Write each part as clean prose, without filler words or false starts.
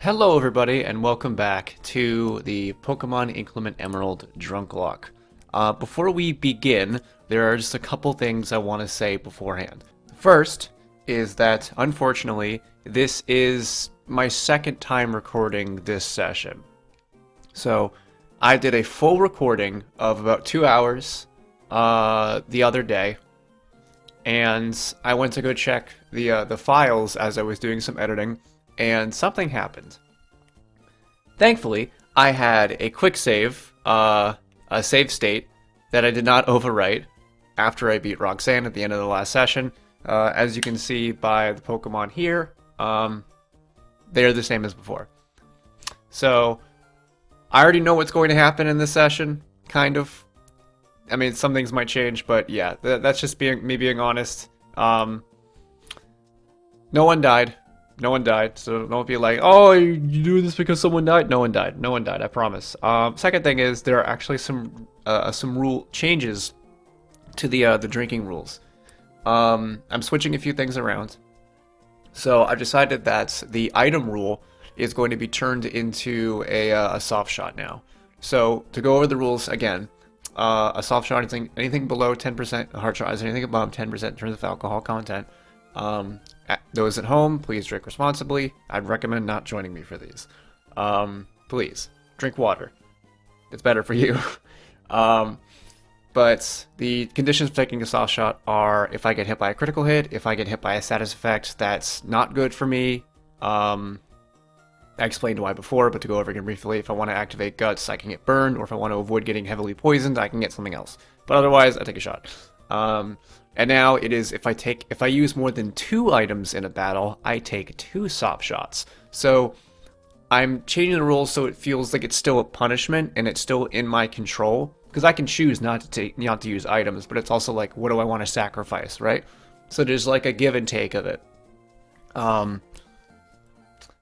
Hello everybody and welcome back to the Pokemon Inclement Emerald Drunklocke. Before we begin, there are just a couple things I want to say beforehand. First is that, unfortunately, this is my second time recording this session. So, I did a full recording of about 2 hours the other day, and I went to go check the files as I was doing some editing, and something happened. Thankfully, I had a quick save, a save state, that I did not overwrite after I beat Roxanne at the end of the last session. As you can see by the Pokemon here, they're the same as before. So, I already know what's going to happen in this session, kind of. I mean, some things might change, but yeah, that's just me being honest. No one died. No one died, so don't be like, oh, you do this because someone died. No one died. No one died, I promise. Second thing is, there are actually some rule changes to the drinking rules. I'm switching a few things around. So I've decided that the item rule is going to be turned into a soft shot now. So to go over the rules again, a soft shot is anything below 10%, a hard shot is anything above 10% in terms of alcohol content. Those at home, please drink responsibly. I'd recommend not joining me for these. Please, drink water. It's better for you. But the conditions for taking a soft shot are if I get hit by a critical hit, if I get hit by a status effect that's not good for me. I explained why before, but to go over again briefly, if I want to activate Guts, I can get burned, or if I want to avoid getting heavily poisoned, I can get something else. But otherwise, I take a shot. And now it is if I use more than 2 items in a battle, I take 2 soft shots. So I'm changing the rules so it feels like it's still a punishment and it's still in my control, because I can choose not to use items, but it's also like, what do I want to sacrifice, right? So there's like a give and take of it.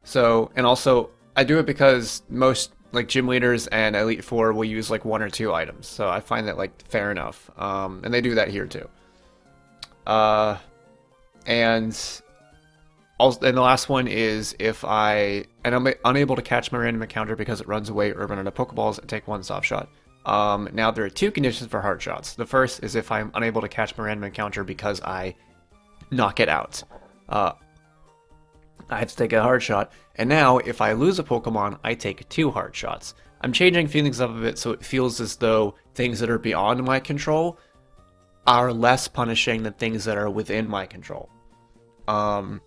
So, and also I do it because most like gym leaders and Elite Four will use like 1 or 2 items, so I find that like fair enough. And they do that here too. And the last one is if I'm unable to catch my random encounter because it runs away or run out of Pokeballs, I take 1 soft shot. Now there are 2 conditions for hard shots. The first is if I'm unable to catch my random encounter because I knock it out. I have to take a hard shot. And now, if I lose a Pokemon, I take 2 hard shots. I'm changing feelings up a bit so it feels as though things that are beyond my control are less punishing than things that are within my control. The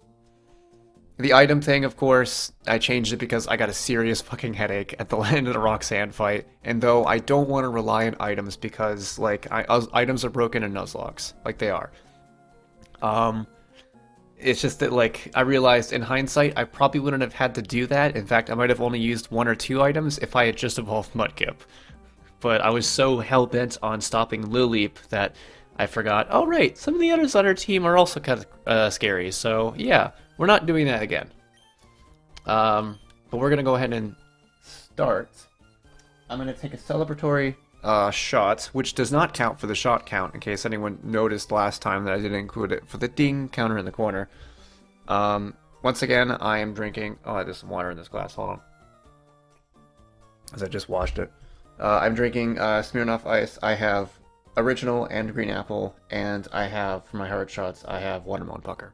item thing, of course, I changed it because I got a serious fucking headache at the end of the Roxanne fight, and though I don't want to rely on items because, like, items are broken in Nuzlockes, like they are. It's just that, like, I realized in hindsight, I probably wouldn't have had to do that. In fact, I might have only used 1 or 2 items if I had just evolved Mudkip. But I was so hell-bent on stopping Lileep that I forgot, oh right, some of the others on our team are also kind of scary, so yeah, we're not doing that again. But we're going to go ahead and start. I'm going to take a celebratory shot, which does not count for the shot count, in case anyone noticed last time that I didn't include it for the ding counter in the corner. Once again, I am drinking... Oh, there's some water in this glass, hold on. As I just washed it. I'm drinking Smirnoff Ice. I have original and green apple, and I have, for my hard shots, I have watermelon pucker.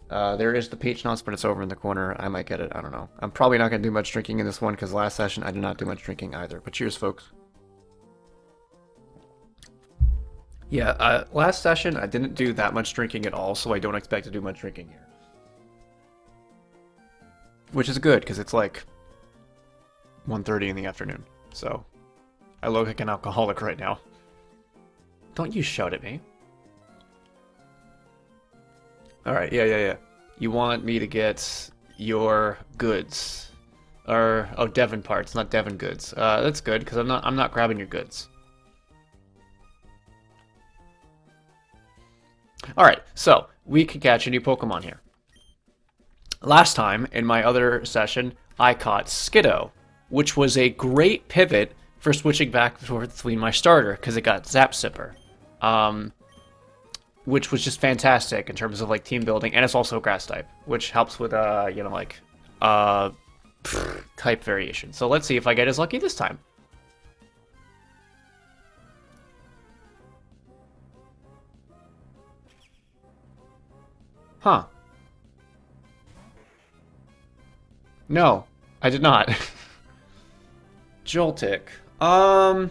There is the peach nuts, but it's over in the corner. I might get it, I don't know. I'm probably not going to do much drinking in this one, because last session I did not do much drinking either. But cheers, folks. Yeah, last session I didn't do that much drinking at all, so I don't expect to do much drinking here. Which is good, because it's like 1:30 in the afternoon, so I look like an alcoholic right now. Don't you shout at me. Alright, yeah. You want me to get your goods. Or, oh, Devon parts, not Devon goods. That's good, because I'm not grabbing your goods. Alright, so, we can catch a new Pokemon here. Last time, in my other session, I caught Skiddo, which was a great pivot for switching back between my starter, because it got Zap Sipper. Which was just fantastic in terms of like team building, and it's also a grass type, which helps with type variation. So let's see if I get as lucky this time. Huh. No, I did not. Joltik. I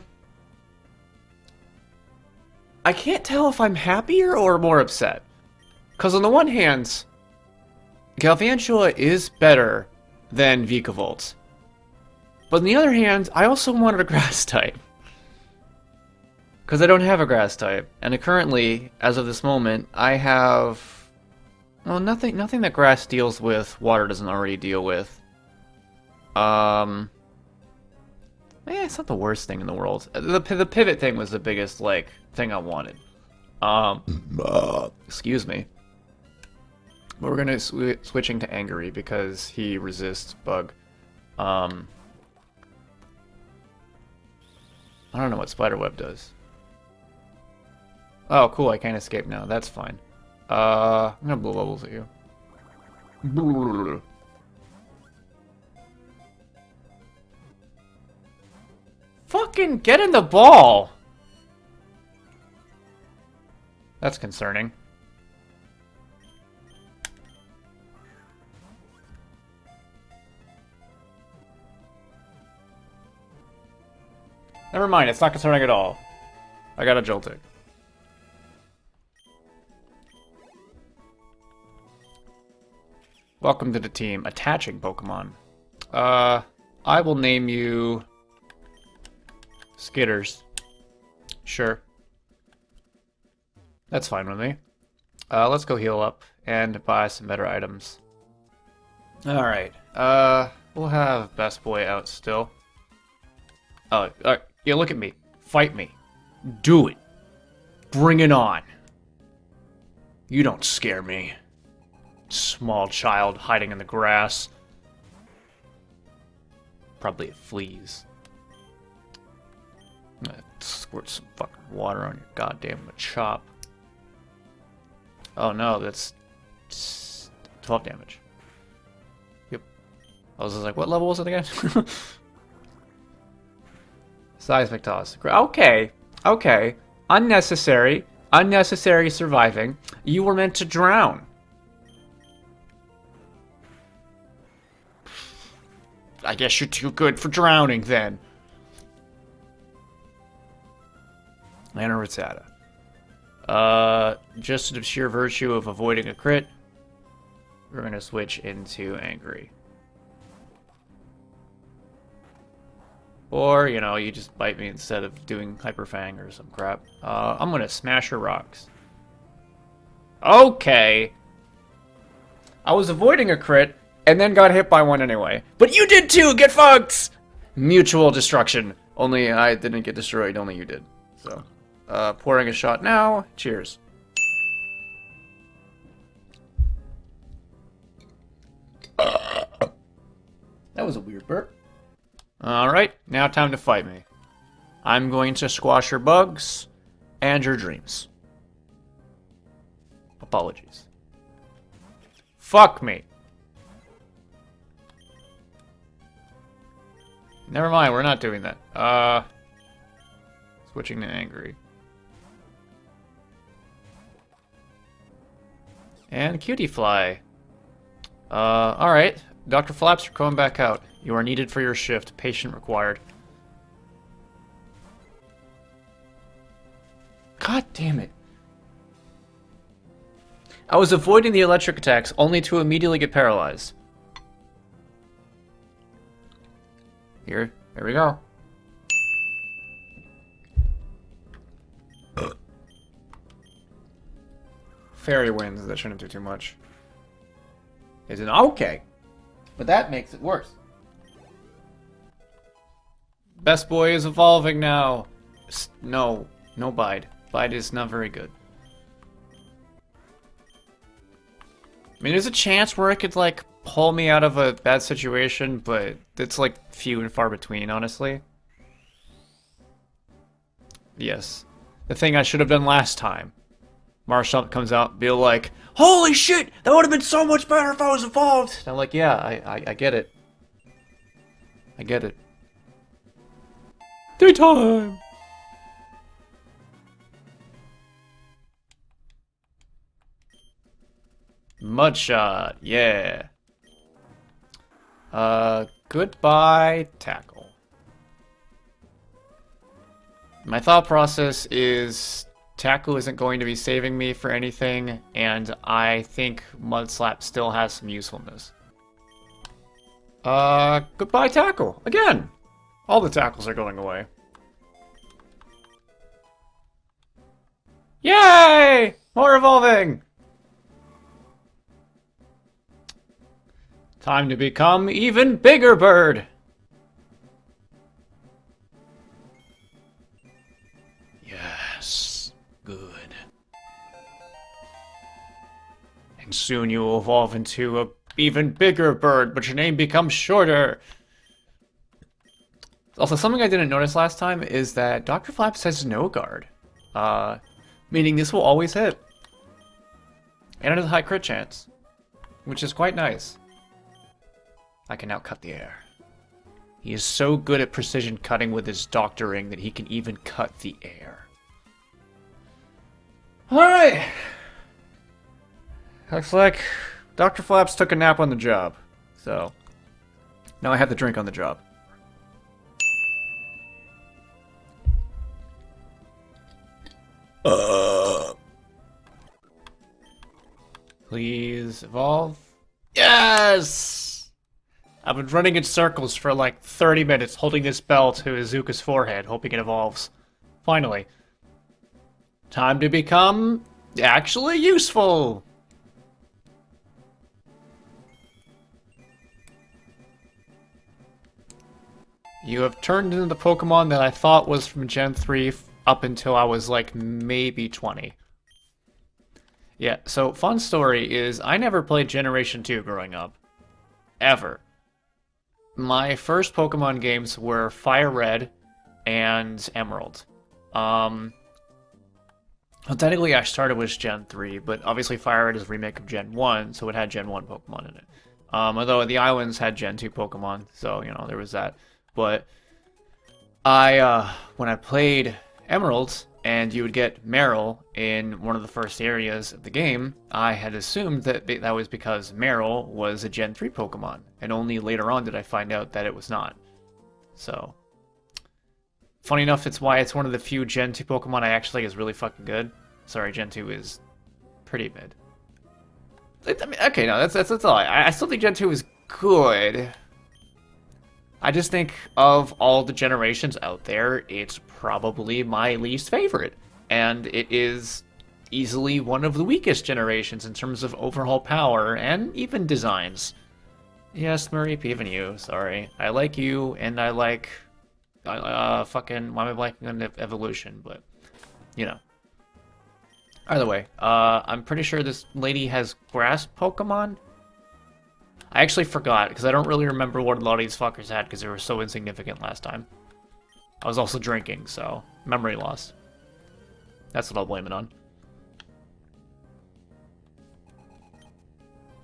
can't tell if I'm happier or more upset. Because on the one hand, Galvantula is better than Vikavolt. But on the other hand, I also wanted a grass type. Because I don't have a grass type. And currently, as of this moment, I have... well, nothing that grass deals with, water doesn't already deal with. It's not the worst thing in the world. The pivot thing was the biggest, like, thing I wanted. Excuse me. But we're gonna switching to Angry because he resists bug. I don't know what Spiderweb does. Oh, cool, I can't escape now. That's fine. I'm gonna blow bubbles at you. Fucking get in the ball! That's concerning. Never mind, it's not concerning at all. I got a Joltik. Welcome to the team. Attaching Pokemon. I will name you... Skitters. Sure. That's fine with me. Let's go heal up and buy some better items. Alright. We'll have Best Boy out still. Oh, alright. Yeah, look at me. Fight me. Do it. Bring it on. You don't scare me. Small child hiding in the grass. Probably it flees. I'm gonna squirt some fucking water on your goddamn Machop. Oh no, that's 12 damage. Yep. I was just like, what level was it again? Seismic toss. Okay. Okay. Unnecessary. Unnecessary surviving. You were meant to drown. I guess you're too good for drowning then. Mana Rattata. Just the sheer virtue of avoiding a crit, we're going to switch into Angry. Or, you know, you just bite me instead of doing Hyper Fang or some crap. I'm going to smash your rocks. Okay. I was avoiding a crit, and then got hit by one anyway. But you did too! Get fucked! Mutual destruction. Only I didn't get destroyed, only you did. So, pouring a shot now. Cheers. That was a weird burp. Alright, now time to fight me. I'm going to squash your bugs and your dreams. Apologies. Fuck me. Never mind, we're not doing that. Switching to Angry. And Cutie Fly. Alright. Dr. Flaps, you're coming back out. You are needed for your shift. Patient required. God damn it. I was avoiding the electric attacks only to immediately get paralyzed. Here we go. Fairy Winds, that shouldn't do too much. Is it okay? But that makes it worse. Best Boy is evolving now. No Bide. Bide is not very good. I mean, there's a chance where it could, like, pull me out of a bad situation, but it's, like, few and far between, honestly. Yes. The thing I should have done last time. Marshall comes out and be like, holy shit! That would have been so much better if I was evolved! And I'm like, yeah, I get it. I get it. Daytime! Mudshot, yeah. Goodbye, tackle. My thought process is tackle isn't going to be saving me for anything, and I think Mud Slap still has some usefulness. Goodbye, tackle. Again! All the tackles are going away. Yay! More evolving! Time to become even bigger bird! Yes. Good. And soon you will evolve into a even bigger bird, but your name becomes shorter. Also, something I didn't notice last time is that Dr. Flaps has no guard. Meaning this will always hit. And it has a high crit chance, which is quite nice. I can now cut the air. He is so good at precision cutting with his doctoring that he can even cut the air. Alright! Looks like Dr. Flaps took a nap on the job. So, now I have the drink on the job. Please evolve. Yes! I've been running in circles for like 30 minutes, holding this bell to Izuka's forehead, hoping it evolves. Finally. Time to become actually useful! You have turned into the Pokemon that I thought was from Gen 3 up until I was like maybe 20. Yeah, so fun story is I never played Generation 2 growing up. Ever. My first Pokemon games were Fire Red and Emerald. Well, technically I started with Gen 3, but obviously Fire Red is a remake of Gen 1, so it had Gen 1 Pokemon in it. Although the islands had Gen 2 Pokemon, so, you know, there was that. But when I played Emerald, and you would get Meryl in one of the first areas of the game, I had assumed that that was because Meryl was a Gen 3 Pokemon, and only later on did I find out that it was not. So, funny enough, it's why it's one of the few Gen 2 Pokemon I actually think is really fucking good. Sorry, Gen 2 is pretty mid. I mean, okay, no, that's all. I still think Gen 2 is good. I just think of all the generations out there, it's probably my least favorite. And it is easily one of the weakest generations in terms of overall power and even designs. Yes, Mareep, even you, sorry. I like you, and I like... fucking... Why am I blanking on evolution? But, you know. Either way, I'm pretty sure this lady has grass Pokemon? I actually forgot, because I don't really remember what a lot of these fuckers had, because they were so insignificant last time. I was also drinking, so memory loss. That's what I'll blame it on.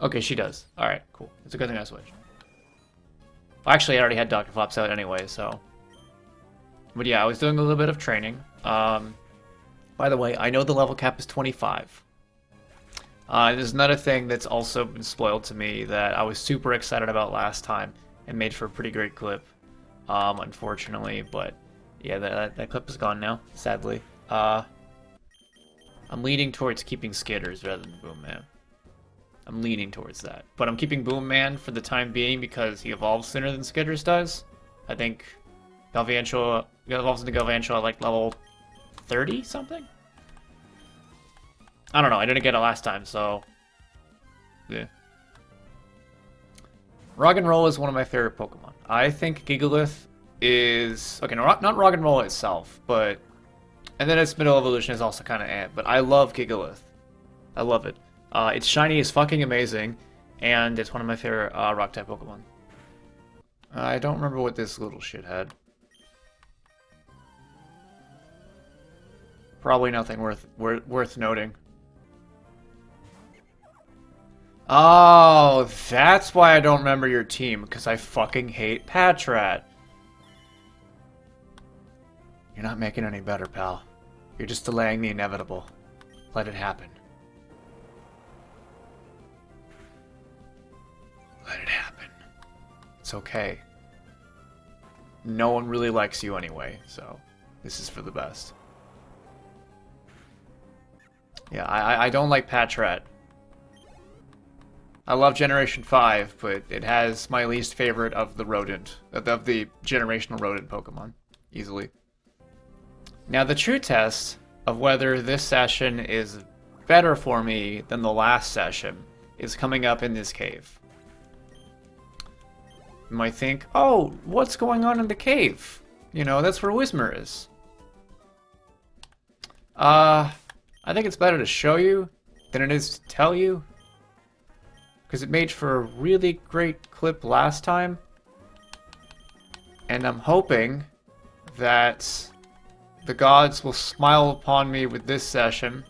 Okay, she does. Alright, cool. It's a good thing I switched. Well, actually, I already had Dr. Flops out anyway, so... But yeah, I was doing a little bit of training. By the way, I know the level cap is 25. There's another thing that's also been spoiled to me that I was super excited about last time and made for a pretty great clip, unfortunately, but yeah, that clip is gone now, sadly. I'm leaning towards keeping Skitters rather than Boom Man. I'm leaning towards that, but I'm keeping Boom Man for the time being because he evolves sooner than Skitters does. I think Galvantula evolves into Galvantula at like level 30 something? I don't know, I didn't get it last time, so... yeah. Roggenrola is one of my favorite Pokemon. I think Gigalith is... okay, no, not Roggenrola itself, but... and then its middle evolution is also kind of eh, but I love Gigalith. I love it. Its shiny is fucking amazing, and it's one of my favorite Rock-type Pokemon. I don't remember what this little shit had. Probably nothing worth noting. Oh, that's why I don't remember your team, because I fucking hate Patrat. You're not making any better, pal. You're just delaying the inevitable. Let it happen. Let it happen. It's okay. No one really likes you anyway, so this is for the best. Yeah, I don't like Patrat. I love Generation 5, but it has my least favorite of the rodent, of the generational rodent Pokemon, easily. Now, the true test of whether this session is better for me than the last session is coming up in this cave. You might think, oh, what's going on in the cave? You know, that's where Whismur is. I think it's better to show you than it is to tell you. Because it made for a really great clip last time. And I'm hoping that the gods will smile upon me with this session.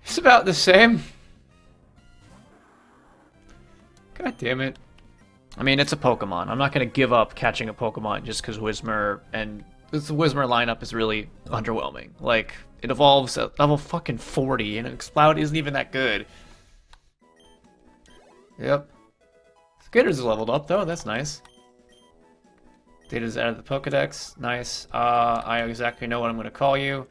It's about the same. God damn it. I mean, it's a Pokemon. I'm not going to give up catching a Pokemon just because Whismur and the Whismur lineup is really underwhelming. Like, it evolves at level fucking 40 and Exploud isn't even that good. Yep. Skitter's leveled up though, that's nice. Data's out of the Pokedex, nice. I exactly know what I'm going to call you.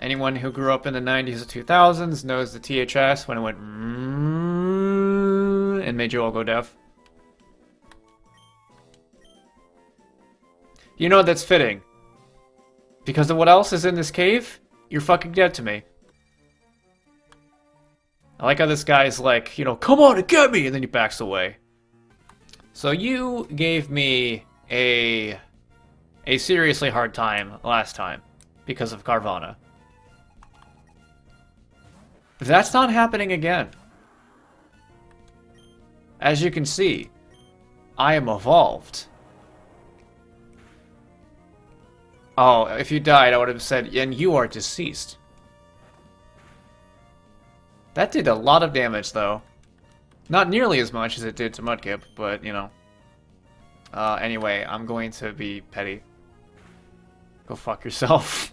Anyone who grew up in the 90s or 2000s knows the THS when it went and made you all go deaf. You know that's fitting. Because of what else is in this cave, you're fucking dead to me. I like how this guy's like, you know, come on and get me, and then he backs away. So you gave me a seriously hard time last time because of Carvana. That's not happening again. As you can see, I am evolved. Oh, if you died, I would have said, and you are deceased. That did a lot of damage, though. Not nearly as much as it did to Mudkip, but, you know. Anyway, I'm going to be petty. Go fuck yourself.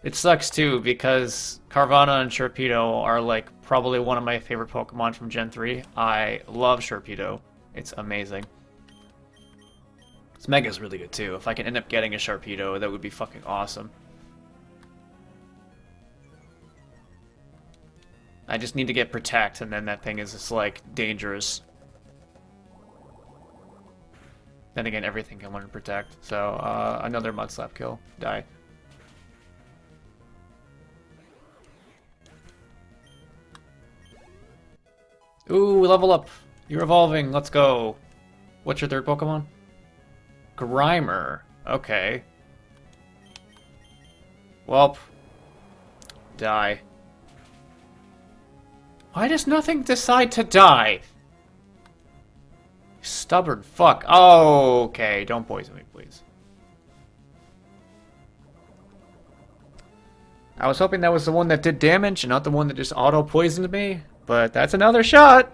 It sucks, too, because Carvana and Sharpedo are, like, probably one of my favorite Pokemon from Gen 3. I love Sharpedo. It's amazing. This Mega's really good, too. If I can end up getting a Sharpedo, that would be fucking awesome. I just need to get Protect, and then that thing is just, like, dangerous. Then again, everything can learn Protect. So, another Mud Slap kill. Die. Ooh, level up. You're evolving. Let's go. What's your third Pokemon? Grimer. Okay. Welp. Die. Why does nothing decide to die? Stubborn fuck. Oh, okay. Don't poison me, please. I was hoping that was the one that did damage and not the one that just auto-poisoned me. But that's another shot.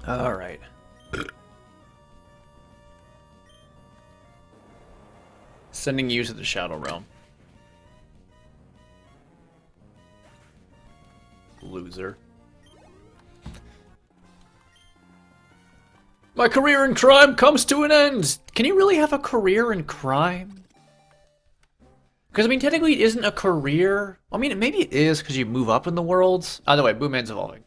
All right. Sending you to the Shadow Realm. Loser. My career in crime comes to an end. Can you really have a career in crime? Because, I mean, technically it isn't a career. I mean, maybe it is because you move up in the worlds. Either way, Boomman's evolving.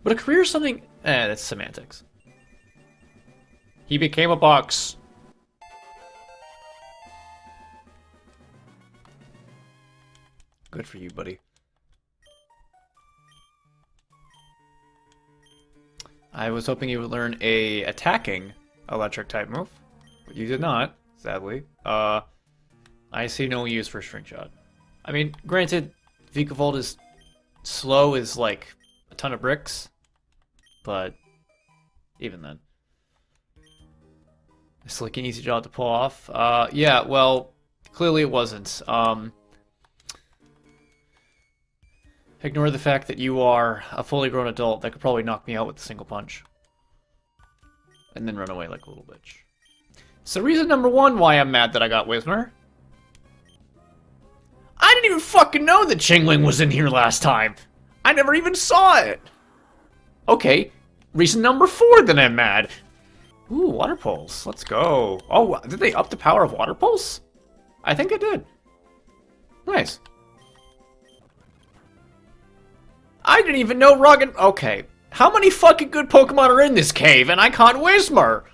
But a career is something... that's semantics. He became a box. Good for you, buddy. I was hoping you would learn a attacking electric type move, but you did not. sadly. I see no use for String Shot. I mean, granted, Vikavolt is slow as, like, a ton of bricks, but even then. It's like an easy job to pull off. Yeah, well, clearly it wasn't. Ignore the fact that you are a fully grown adult that could probably knock me out with a single punch. And then run away like a little bitch. So reason number one why I'm mad that I got Whismer. I didn't even fucking know that Chingling was in here last time. I never even saw it. Okay, reason number 4 that I'm mad. Ooh, Water Pulse. Let's go. Oh, did they up the power of Water Pulse? I think it did. Nice. I didn't even know Roggen... Okay. How many fucking good Pokemon are in this cave and I caught Whismer?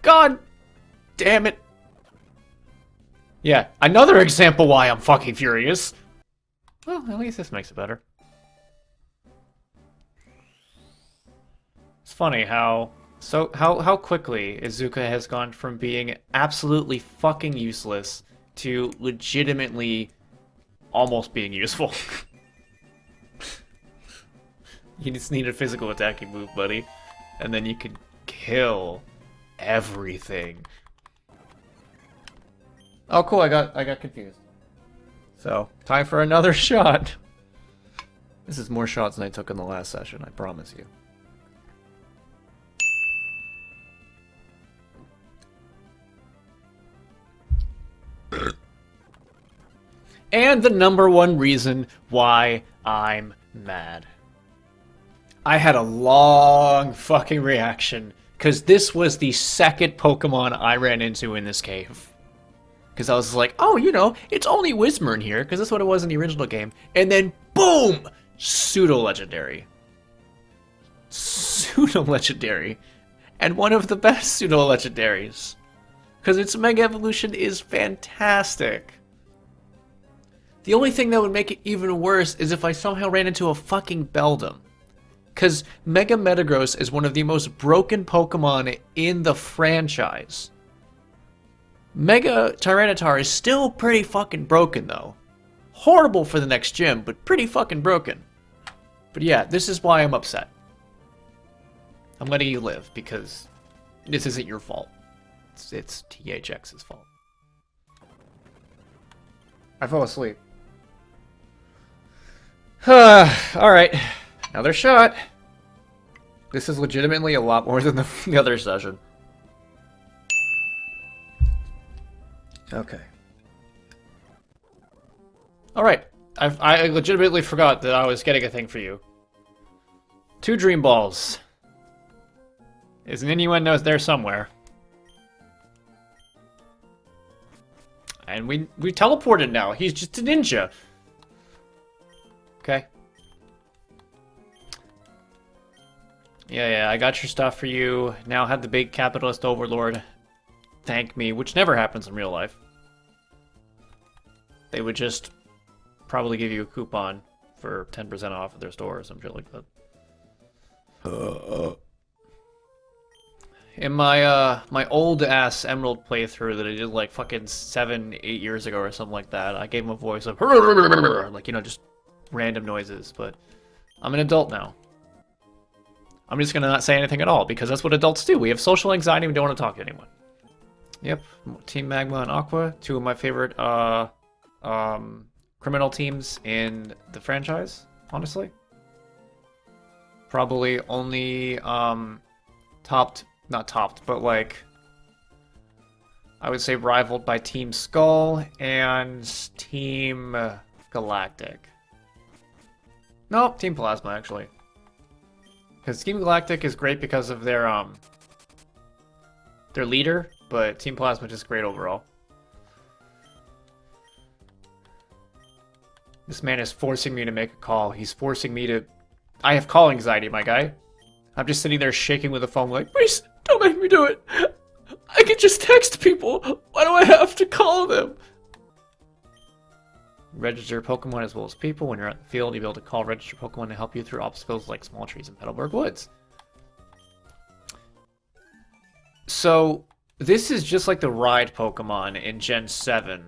God damn it. Yeah, another example why I'm fucking furious. Well, at least this makes it better. It's funny how quickly Izuka has gone from being absolutely fucking useless to legitimately almost being useful. You just need a physical attacking move, buddy, and then you can kill everything. Oh, cool! I got confused. So, time for another shot. This is more shots than I took in the last session, I promise you. And the number one reason why I'm mad. I had a long fucking reaction, because this was the second Pokemon I ran into in this cave. Because I was like, oh, you know, it's only Whismer in here, because that's what it was in the original game. And then, boom! Pseudo-legendary. Pseudo-legendary. And one of the best pseudo-legendaries. Because its Mega Evolution is fantastic. The only thing that would make it even worse is if I somehow ran into a fucking Beldum. Because Mega Metagross is one of the most broken Pokemon in the franchise. Mega Tyranitar is still pretty fucking broken, though. Horrible for the next gym, but pretty fucking broken. But yeah, this is why I'm upset. I'm letting you live, because this isn't your fault. It's THX's fault. I fell asleep. Alright. Another shot. This is legitimately a lot more than the other session. Okay. Alright. I legitimately forgot that I was getting a thing for you. 2 Dream Balls. There's an innuendo there somewhere. And we teleported now. He's just a ninja. Okay. Yeah, I got your stuff for you. Now have the big capitalist overlord thank me, which never happens in real life. They would just probably give you a coupon for 10% off of their store or some shit like that. In my my old ass Emerald playthrough that I did like fucking 7-8 years ago or something like that, I gave him a voice of like, you know, just random noises, but I'm an adult now. I'm just gonna not say anything at all, because that's what adults do. We have social anxiety and we don't want to talk to anyone. Yep, Team Magma and Aqua, 2 of my favorite criminal teams in the franchise, honestly. Probably only not topped, but like I would say rivaled by Team Skull and Team Galactic. Nope, Team Plasma actually. Because Team Galactic is great because of their leader, but Team Plasma is just great overall. This man is forcing me to make a call. He's forcing me to... I have call anxiety, my guy. I'm just sitting there shaking with the phone like, please, don't make me do it. I can just text people. Why do I have to call them? Register Pokemon as well as people. When you're out in the field, you'll be able to call register Pokemon to help you through obstacles like small trees in Petalburg Woods. So, This is just like the ride Pokemon in Gen 7,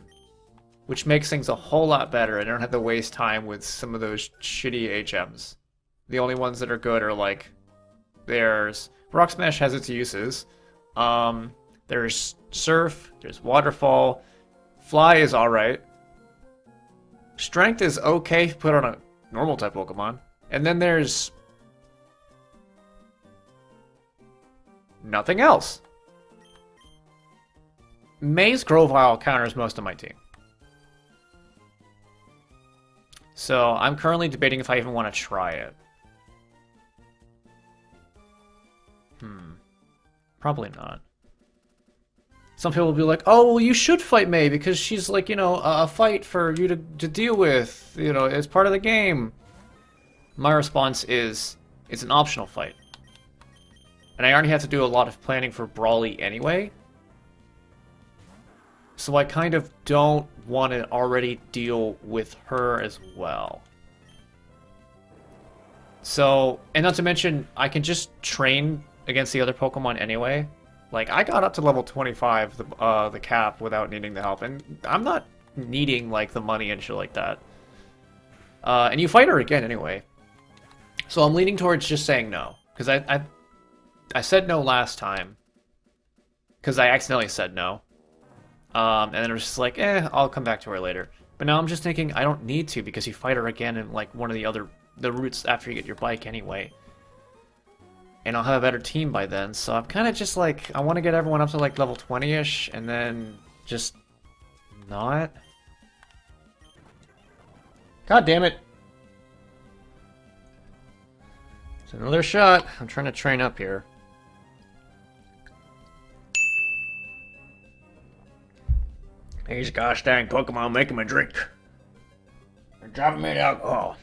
which makes things a whole lot better. I don't have to waste time with some of those shitty HMs. The only ones that are good are like, there's Rock Smash has its uses. There's Surf, there's Waterfall, Fly is alright. Strength is okay if put on a normal type Pokemon. And then there's nothing else. Maze Grovyle counters most of my team. So I'm currently debating if I even want to try it. Probably not. Some people will be like, oh, well, you should fight May because she's like, you know, a fight for you to deal with. You know, it's part of the game. My response is, it's an optional fight. And I already have to do a lot of planning for Brawly anyway. So I kind of don't want to already deal with her as well. So, and not to mention, I can just train against the other Pokemon anyway. Like, I got up to level 25, the cap, without needing the help. And I'm not needing, like, the money and shit like that. And you fight her again anyway. So I'm leaning towards just saying no. Because I said no last time. Because I accidentally said no. And then it was just like, I'll come back to her later. But now I'm just thinking, I don't need to, because you fight her again in, like, one of the routes after you get your bike anyway. And I'll have a better team by then, so I'm kind of just like, I want to get everyone up to like level 20-ish, and then just not. God damn it. It's another shot. I'm trying to train up here. These gosh dang Pokemon making me drink. They're driving me to alcohol.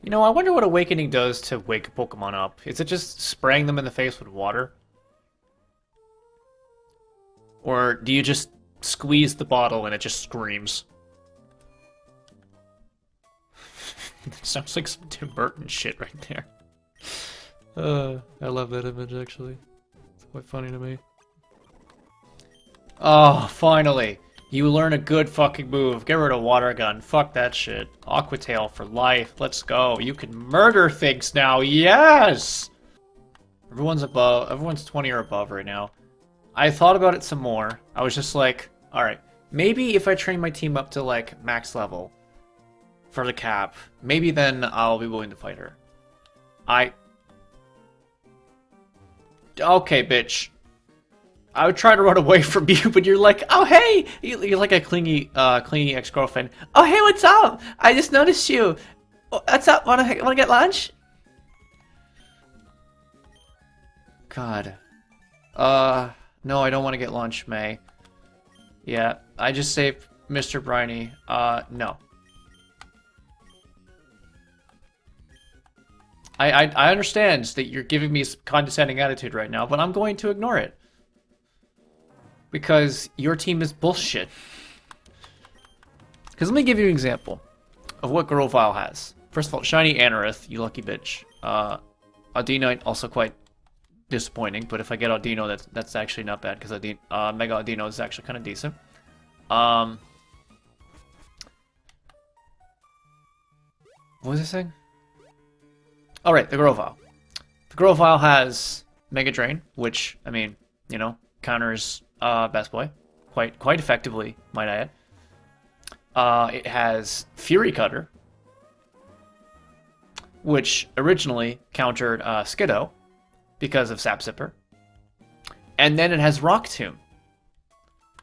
You know, I wonder what Awakening does to wake a Pokemon up. Is it just spraying them in the face with water? Or do you just squeeze the bottle and it just screams? It sounds like some Tim Burton shit right there. I love that image, actually. It's quite funny to me. Oh, finally! You learn a good fucking move. Get rid of Water Gun. Fuck that shit. Aqua Tail for life. Let's go. You can murder things now. Yes! Everyone's 20 or above right now. I thought about it some more. I was just like, alright, maybe if I train my team up to like max level for the cap, maybe then I'll be willing to fight her. Okay, bitch. I would try to run away from you, but you're like, oh hey, you're like a clingy ex-girlfriend. Oh hey, what's up? I just noticed you. What's up? Wanna get lunch? God. No, I don't want to get lunch, May. Yeah, I just saved Mr. Briny. No. I understand that you're giving me a condescending attitude right now, but I'm going to ignore it. Because your team is bullshit. Because let me give you an example of what Grovyle has. First of all, Shiny Anorith, you lucky bitch. Audino, also quite disappointing, but if I get Audino, that's actually not bad, because Mega Audino is actually kind of decent. What was I saying? Alright, the Grovyle. The Grovyle has Mega Drain, which, I mean, you know, counters Best Boy quite effectively, might I add. It has Fury Cutter, which originally countered Skiddo because of Sap Sipper. And then it has Rock Tomb,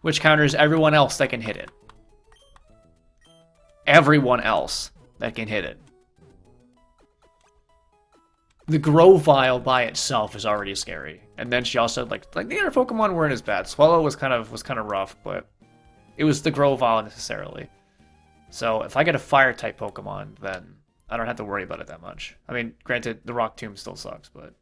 which counters everyone else that can hit it. Everyone else that can hit it. The Grovyle by itself is already scary, and then she also like the other Pokemon weren't as bad. Swallow was kind of rough, but it was the Grovyle necessarily. So if I get a Fire type Pokemon, then I don't have to worry about it that much. I mean, granted, the Rock Tomb still sucks, but